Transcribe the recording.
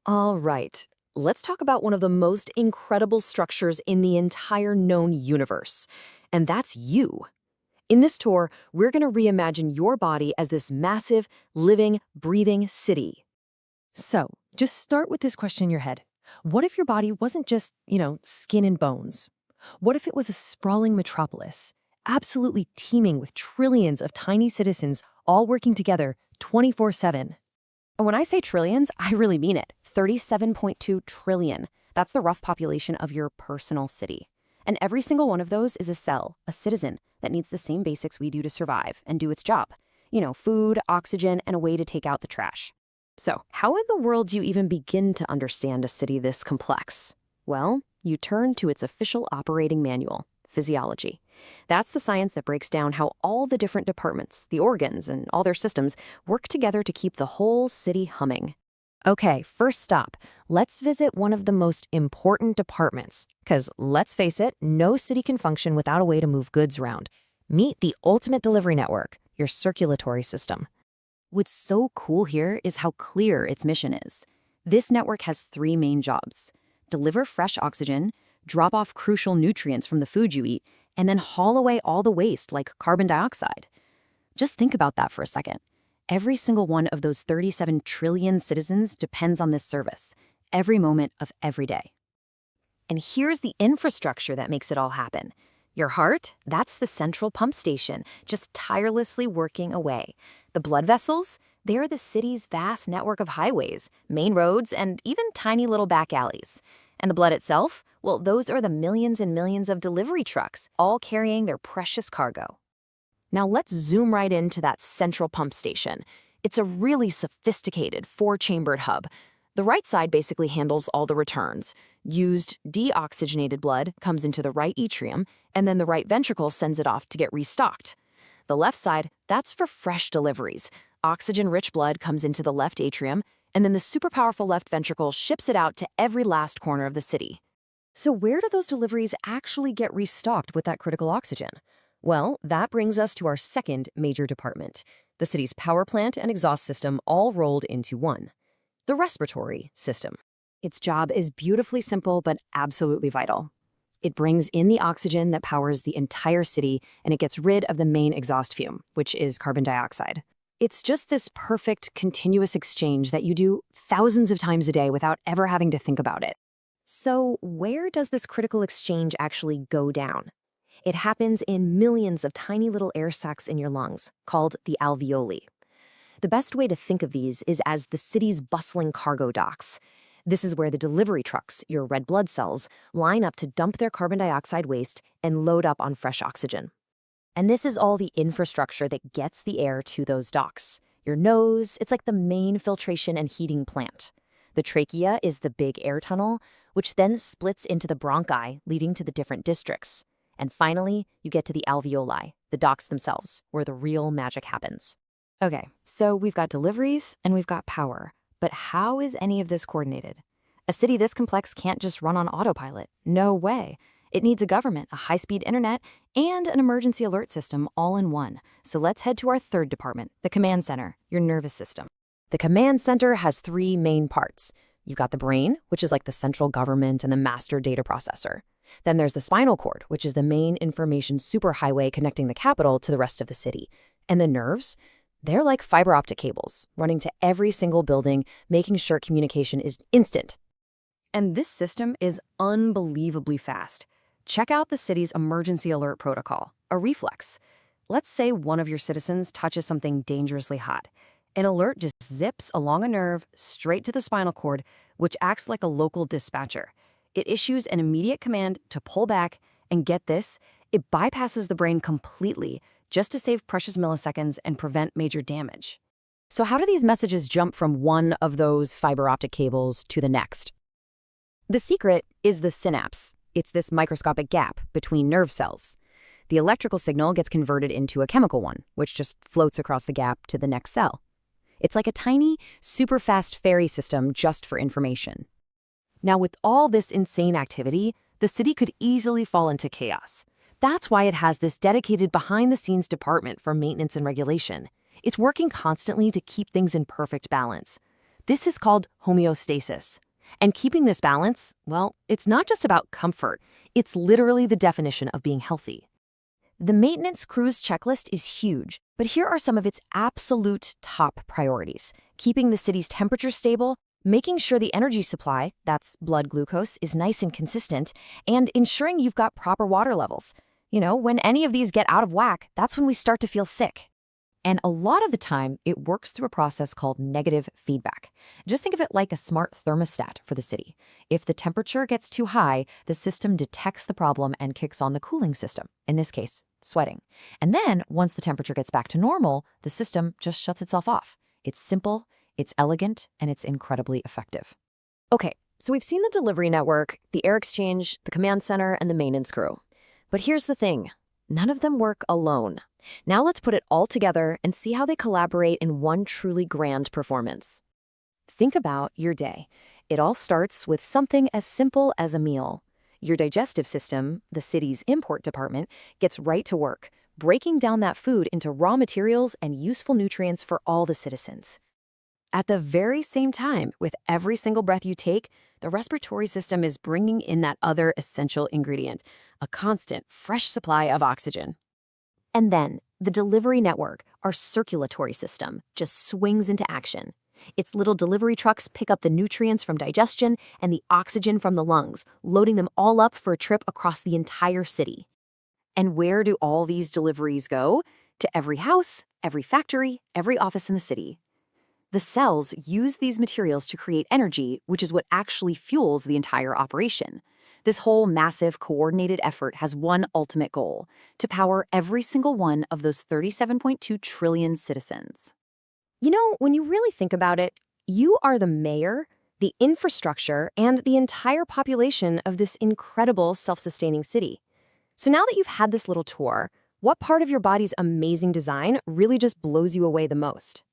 All right, let's talk about one of the most incredible structures in the entire known universe, and that's you. In this tour, we're going to reimagine your body as this massive, living, breathing city. So, just start with this question in your head. What if your body wasn't just, skin and bones? What if it was a sprawling metropolis, absolutely teeming with trillions of tiny citizens all working together 24/7? And when I say trillions, I really mean it. 37.2 trillion. That's the rough population of your personal city. And every single one of those is a cell, a citizen, that needs the same basics we do to survive and do its job. Food, oxygen, and a way to take out the trash. So, how in the world do you even begin to understand a city this complex? Well, you turn to its official operating manual, physiology. That's the science that breaks down how all the different departments, the organs, and all their systems work together to keep the whole city humming. Okay, first stop. Let's visit one of the most important departments. Because let's face it, no city can function without a way to move goods around. Meet the ultimate delivery network, your circulatory system. What's so cool here is how clear its mission is. This network has three main jobs: deliver fresh oxygen, drop off crucial nutrients from the food you eat, and then haul away all the waste like carbon dioxide. Just think about that for a second. Every single one of those 37 trillion citizens depends on this service, every moment of every day. And here's the infrastructure that makes it all happen. Your heart, that's the central pump station, just tirelessly working away. The blood vessels, they're the city's vast network of highways, main roads, and even tiny little back alleys. And the blood itself, well, those are the millions and millions of delivery trucks, all carrying their precious cargo. Now let's zoom right into that central pump station. It's a really sophisticated four-chambered hub. The right side basically handles all the returns. Used, deoxygenated blood comes into the right atrium, and then the right ventricle sends it off to get restocked. The left side, that's for fresh deliveries. Oxygen-rich blood comes into the left atrium, and then the super powerful left ventricle ships it out to every last corner of the city. So where do those deliveries actually get restocked with that critical oxygen? Well, that brings us to our second major department, the city's power plant and exhaust system all rolled into one. The respiratory system. Its job is beautifully simple but absolutely vital. It brings in the oxygen that powers the entire city, and it gets rid of the main exhaust fume, which is carbon dioxide. It's just this perfect, continuous exchange that you do thousands of times a day without ever having to think about it. So where does this critical exchange actually go down? It happens in millions of tiny little air sacs in your lungs, called the alveoli. The best way to think of these is as the city's bustling cargo docks. This is where the delivery trucks, your red blood cells, line up to dump their carbon dioxide waste and load up on fresh oxygen. And this is all the infrastructure that gets the air to those docks. Your nose, it's like the main filtration and heating plant. The trachea is the big air tunnel, which then splits into the bronchi, leading to the different districts. And finally, you get to the alveoli, the docks themselves, where the real magic happens. Okay, so we've got deliveries and we've got power. But how is any of this coordinated? A city this complex can't just run on autopilot. No way. It needs a government, a high-speed internet, and an emergency alert system all in one. So let's head to our third department, the command center, your nervous system. The command center has three main parts. You've got the brain, which is like the central government and the master data processor. Then there's the spinal cord, which is the main information superhighway connecting the capital to the rest of the city. And the nerves? They're like fiber optic cables, running to every single building, making sure communication is instant. And this system is unbelievably fast. Check out the city's emergency alert protocol, a reflex. Let's say one of your citizens touches something dangerously hot. An alert just zips along a nerve straight to the spinal cord, which acts like a local dispatcher. It issues an immediate command to pull back, and get this, it bypasses the brain completely, just to save precious milliseconds and prevent major damage. So how do these messages jump from one of those fiber optic cables to the next? The secret is the synapse. It's this microscopic gap between nerve cells. The electrical signal gets converted into a chemical one, which just floats across the gap to the next cell. It's like a tiny, super fast ferry system just for information. Now, with all this insane activity, the city could easily fall into chaos. That's why it has this dedicated behind-the-scenes department for maintenance and regulation. It's working constantly to keep things in perfect balance. This is called homeostasis. And keeping this balance, well, it's not just about comfort. It's literally the definition of being healthy. The maintenance cruise checklist is huge, but here are some of its absolute top priorities. Keeping the city's temperature stable, making sure the energy supply, that's blood glucose, is nice and consistent, and ensuring you've got proper water levels. When any of these get out of whack, that's when we start to feel sick. And a lot of the time, it works through a process called negative feedback. Just think of it like a smart thermostat for the city. If the temperature gets too high, the system detects the problem and kicks on the cooling system, in this case, sweating. And then, once the temperature gets back to normal, the system just shuts itself off. It's simple, it's elegant, and it's incredibly effective. Okay, so we've seen the delivery network, the air exchange, the command center, and the maintenance crew. But here's the thing. None of them work alone. Now let's put it all together and see how they collaborate in one truly grand performance. Think about your day. It all starts with something as simple as a meal. Your digestive system, the city's import department, gets right to work, breaking down that food into raw materials and useful nutrients for all the citizens. At the very same time, with every single breath you take, the respiratory system is bringing in that other essential ingredient, a constant, fresh supply of oxygen. And then, the delivery network, our circulatory system, just swings into action. Its little delivery trucks pick up the nutrients from digestion and the oxygen from the lungs, loading them all up for a trip across the entire city. And where do all these deliveries go? To every house, every factory, every office in the city. The cells use these materials to create energy, which is what actually fuels the entire operation. This whole massive, coordinated effort has one ultimate goal: to power every single one of those 37.2 trillion citizens. When you really think about it, you are the mayor, the infrastructure, and the entire population of this incredible self-sustaining city. So now that you've had this little tour, what part of your body's amazing design really just blows you away the most?